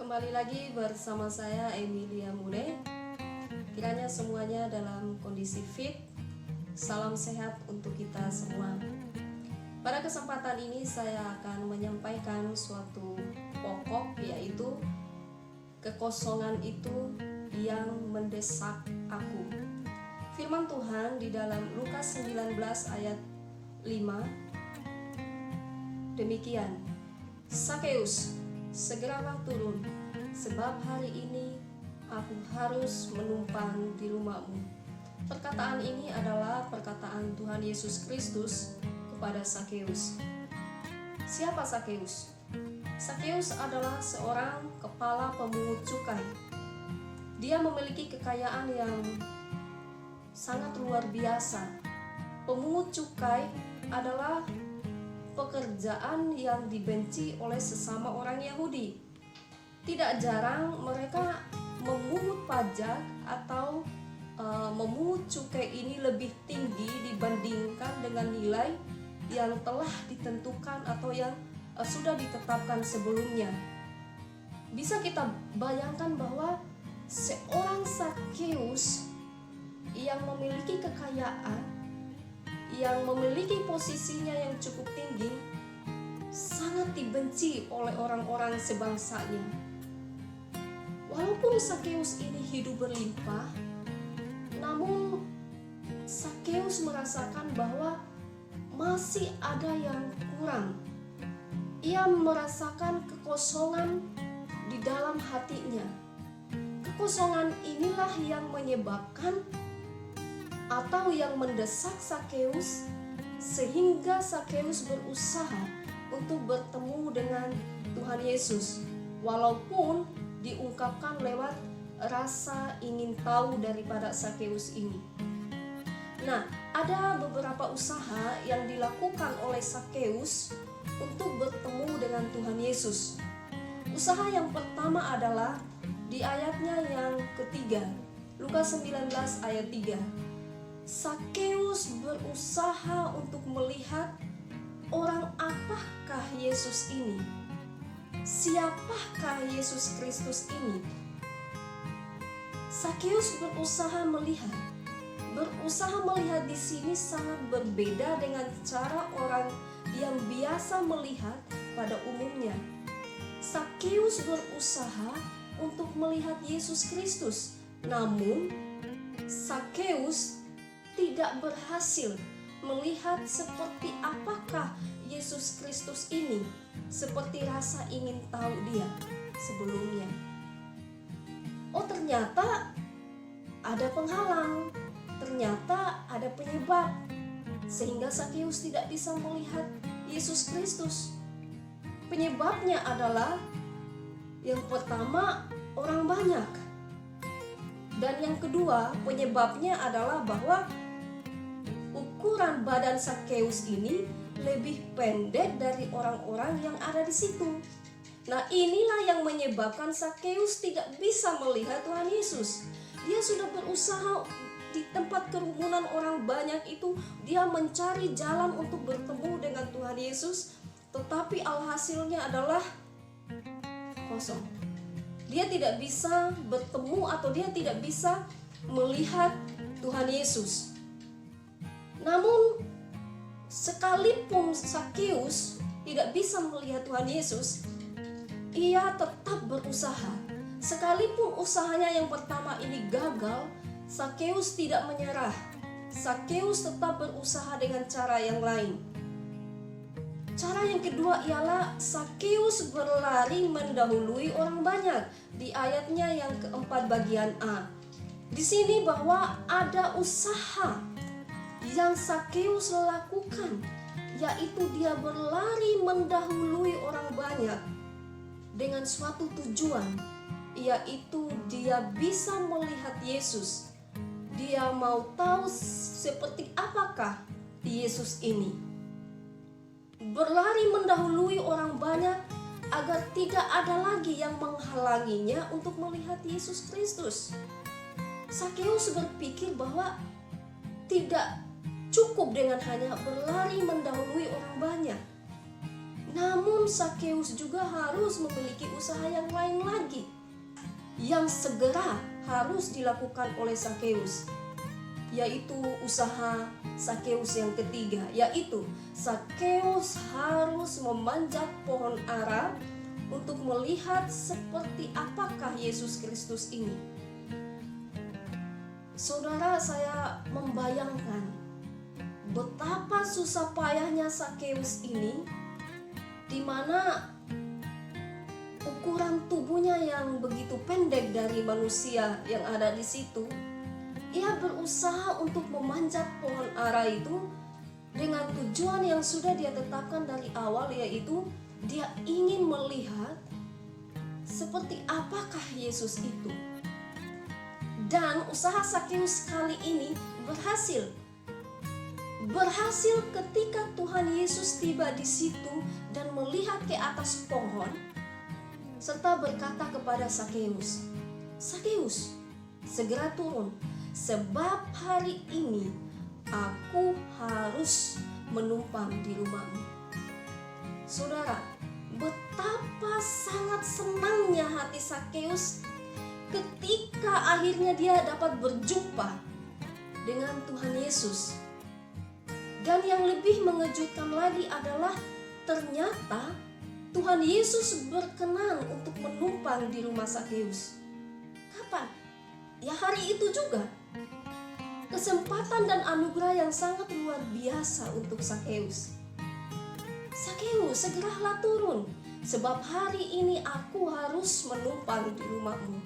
Kembali lagi bersama saya Emilia Mune. Kiranya semuanya dalam kondisi fit. Salam sehat untuk kita semua. Pada kesempatan ini saya akan menyampaikan suatu pokok, yaitu kekosongan itu yang mendesak aku. Firman Tuhan di dalam Lukas 19 ayat 5 demikian. Sakeus, segeralah turun, sebab hari ini aku harus menumpang di rumahmu. Perkataan ini adalah perkataan Tuhan Yesus Kristus kepada Sakeus. Siapa Sakeus? Sakeus adalah seorang kepala pemungut cukai. Dia memiliki kekayaan yang sangat luar biasa. Pemungut cukai adalah pekerjaan yang dibenci oleh sesama orang Yahudi. Tidak jarang mereka memungut pajak atau memungut cukai ini lebih tinggi dibandingkan dengan nilai yang telah ditentukan atau yang sudah ditetapkan sebelumnya. Bisa kita bayangkan bahwa seorang Sakeus yang memiliki kekayaan, yang memiliki posisinya yang cukup tinggi, sangat dibenci oleh orang-orang sebangsanya. Walaupun Sakeus ini hidup berlimpah, namun Sakeus merasakan bahwa masih ada yang kurang. Ia merasakan kekosongan di dalam hatinya. Kekosongan inilah yang menyebabkan atau yang mendesak Sakeus sehingga Sakeus berusaha untuk bertemu dengan Tuhan Yesus, walaupun diungkapkan lewat rasa ingin tahu daripada Sakeus ini. Nah, ada beberapa usaha yang dilakukan oleh Sakeus untuk bertemu dengan Tuhan Yesus. Usaha yang pertama adalah di ayatnya yang ketiga, Lukas 19 ayat 3. Sakeus berusaha untuk melihat orang apakah Yesus ini? Siapakah Yesus Kristus ini? Sakeus berusaha melihat di sini sangat berbeda dengan cara orang yang biasa melihat pada umumnya. Sakeus berusaha untuk melihat Yesus Kristus, namun Sakeus tidak berhasil melihat seperti apakah Yesus Kristus ini, seperti rasa ingin tahu dia sebelumnya. Oh, ternyata ada penghalang, ternyata ada penyebab sehingga Sakeus tidak bisa melihat Yesus Kristus. Penyebabnya adalah yang pertama, orang banyak. Dan yang kedua, penyebabnya adalah bahwa ukuran badan Sakeus ini lebih pendek dari orang-orang yang ada di situ. Nah, inilah yang menyebabkan Sakeus tidak bisa melihat Tuhan Yesus. Dia sudah berusaha di tempat kerumunan orang banyak itu, dia mencari jalan untuk bertemu dengan Tuhan Yesus, tetapi alhasilnya adalah kosong. Dia tidak bisa bertemu atau dia tidak bisa melihat Tuhan Yesus. Namun sekalipun Sakeus tidak bisa melihat Tuhan Yesus, ia tetap berusaha. Sekalipun usahanya yang pertama ini gagal, Sakeus tidak menyerah. Sakeus tetap berusaha dengan cara yang lain. Cara yang kedua ialah Sakeus berlari mendahului orang banyak. Di ayatnya yang keempat bagian A. Di sini bahwa ada usaha yang Sakeus lakukan, yaitu dia berlari mendahului orang banyak dengan suatu tujuan, yaitu dia bisa melihat Yesus. Dia mau tahu seperti apakah Yesus ini. Berlari mendahului orang banyak agar tidak ada lagi yang menghalanginya untuk melihat Yesus Kristus. Sakeus berpikir bahwa tidak cukup dengan hanya berlari mendahului orang banyak. Namun Sakeus juga harus memiliki usaha yang lain lagi yang segera harus dilakukan oleh Sakeus, yaitu usaha Sakeus yang ketiga, yaitu Sakeus harus memanjat pohon ara untuk melihat seperti apakah Yesus Kristus ini. Saudara, saya membayangkan betapa susah payahnya Sakeus ini, di mana ukuran tubuhnya yang begitu pendek dari manusia yang ada di situ. Ia berusaha untuk memanjat pohon ara itu dengan tujuan yang sudah dia tetapkan dari awal, yaitu dia ingin melihat seperti apakah Yesus itu. Dan usaha Sakeus kali ini berhasil. Berhasil ketika Tuhan Yesus tiba di situ dan melihat ke atas pohon, serta berkata kepada Sakeus, "Sakeus, segera turun, sebab hari ini aku harus menumpang di rumahmu." Saudara, betapa sangat senangnya hati Sakeus ketika akhirnya dia dapat berjumpa dengan Tuhan Yesus. Dan yang lebih mengejutkan lagi adalah ternyata Tuhan Yesus berkenan untuk menumpang di rumah Sakeus. Kapan? Ya hari itu juga. Kesempatan dan anugerah yang sangat luar biasa untuk Sakeus. "Sakeus, segeralah turun, sebab hari ini aku harus menumpang di rumahmu."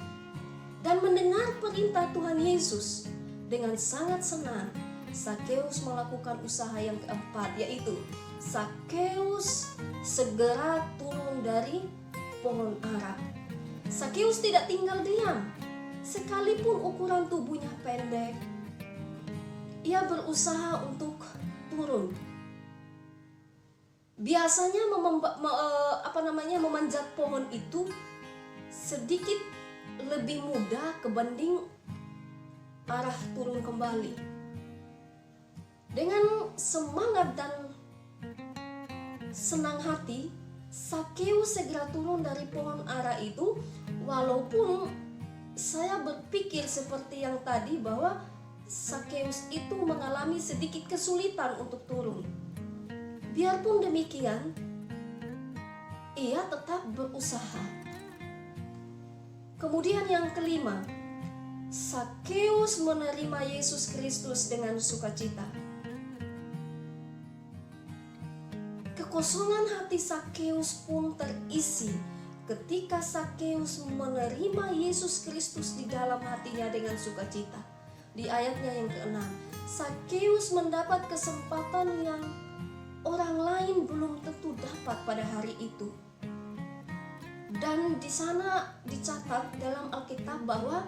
Dan mendengar perintah Tuhan Yesus, dengan sangat senang Sakeus melakukan usaha yang keempat, yaitu Sakeus segera turun dari pohon ara. Sakeus tidak tinggal diam, sekalipun ukuran tubuhnya pendek. Ia berusaha untuk turun. Biasanya memanjat pohon itu sedikit lebih mudah kebanding arah turun kembali. Dengan semangat dan senang hati, Sakeus segera turun dari pohon ara itu, walaupun saya berpikir seperti yang tadi bahwa Sakeus itu mengalami sedikit kesulitan untuk turun. Biarpun demikian, ia tetap berusaha. Kemudian yang kelima, Sakeus menerima Yesus Kristus dengan sukacita. Kekosongan hati Sakeus pun terisi ketika Sakeus menerima Yesus Kristus di dalam hatinya dengan sukacita. Di ayatnya yang ke-6, Sakeus mendapat kesempatan yang orang lain belum tentu dapat pada hari itu. Dan di sana dicatat dalam Alkitab bahwa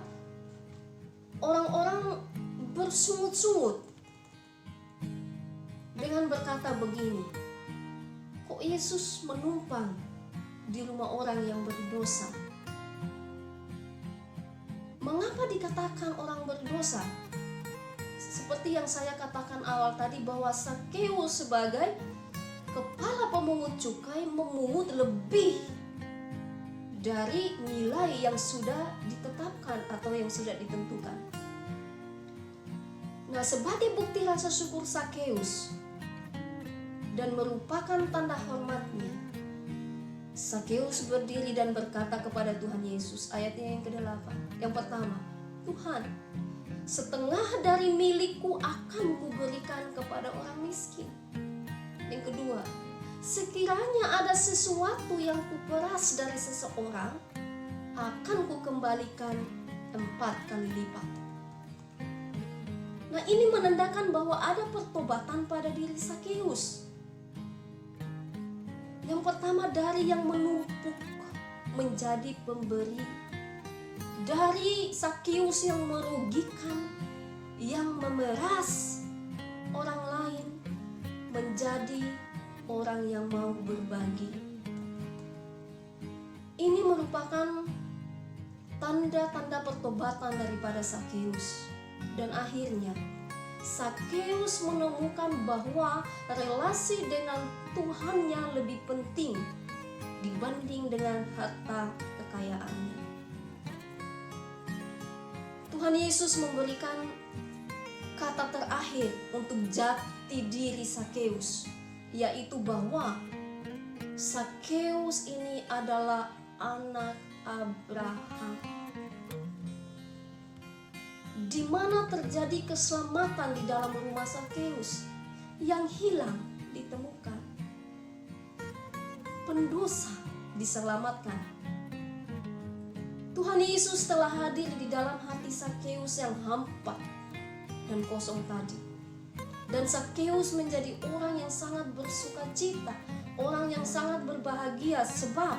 orang-orang bersungut-sungut dengan berkata begini, "Kok Yesus menumpang di rumah orang yang berdosa?" Mengapa dikatakan orang berdosa? Seperti yang saya katakan awal tadi, bahwa Sakeus sebagai kepala pemungut cukai memungut lebih dari nilai yang sudah ditetapkan atau yang sudah ditentukan. Nah, sebagai bukti rasa syukur Sakeus dan merupakan tanda hormatnya, Sakeus berdiri dan berkata kepada Tuhan Yesus, ayatnya yang ke-8. Yang pertama, "Tuhan, setengah dari milikku akan kuberikan kepada orang miskin." Yang kedua, "Sekiranya ada sesuatu yang kuperas dari seseorang, akan kukembalikan 4 kali lipat." Nah, ini menandakan bahwa ada pertobatan pada diri Sakeus. Yang pertama, dari yang menumpuk menjadi pemberi. Dari Sakeus yang merugikan, yang memeras orang lain, menjadi orang yang mau berbagi. Ini merupakan tanda-tanda pertobatan daripada Sakeus. Dan akhirnya Sakeus menemukan bahwa relasi dengan Tuhannya lebih penting dibanding dengan harta kekayaannya. Tuhan Yesus memberikan kata terakhir untuk jati diri Sakeus, yaitu bahwa Sakeus ini adalah anak Abraham. Di mana terjadi keselamatan di dalam rumah Sakeus? Yang hilang ditemukan, pendosa diselamatkan. Tuhan Yesus telah hadir di dalam hati Sakeus yang hampa dan kosong tadi. Dan Sakeus menjadi orang yang sangat bersukacita, orang yang sangat berbahagia, sebab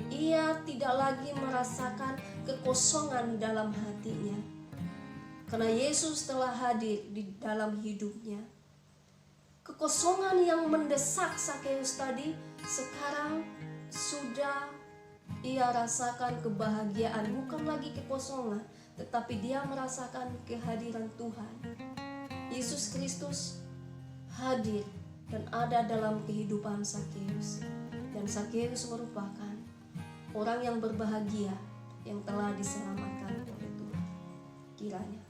ia tidak lagi merasakan kekosongan dalam hatinya. Karena Yesus telah hadir di dalam hidupnya. Kekosongan yang mendesak Sakeus tadi sekarang sudah ia rasakan kebahagiaan. Bukan lagi kekosongan, tetapi dia merasakan kehadiran Tuhan. Yesus Kristus hadir dan ada dalam kehidupan Sakeus. Dan Sakeus merupakan orang yang berbahagia yang telah diselamatkan oleh Tuhan. Kiranya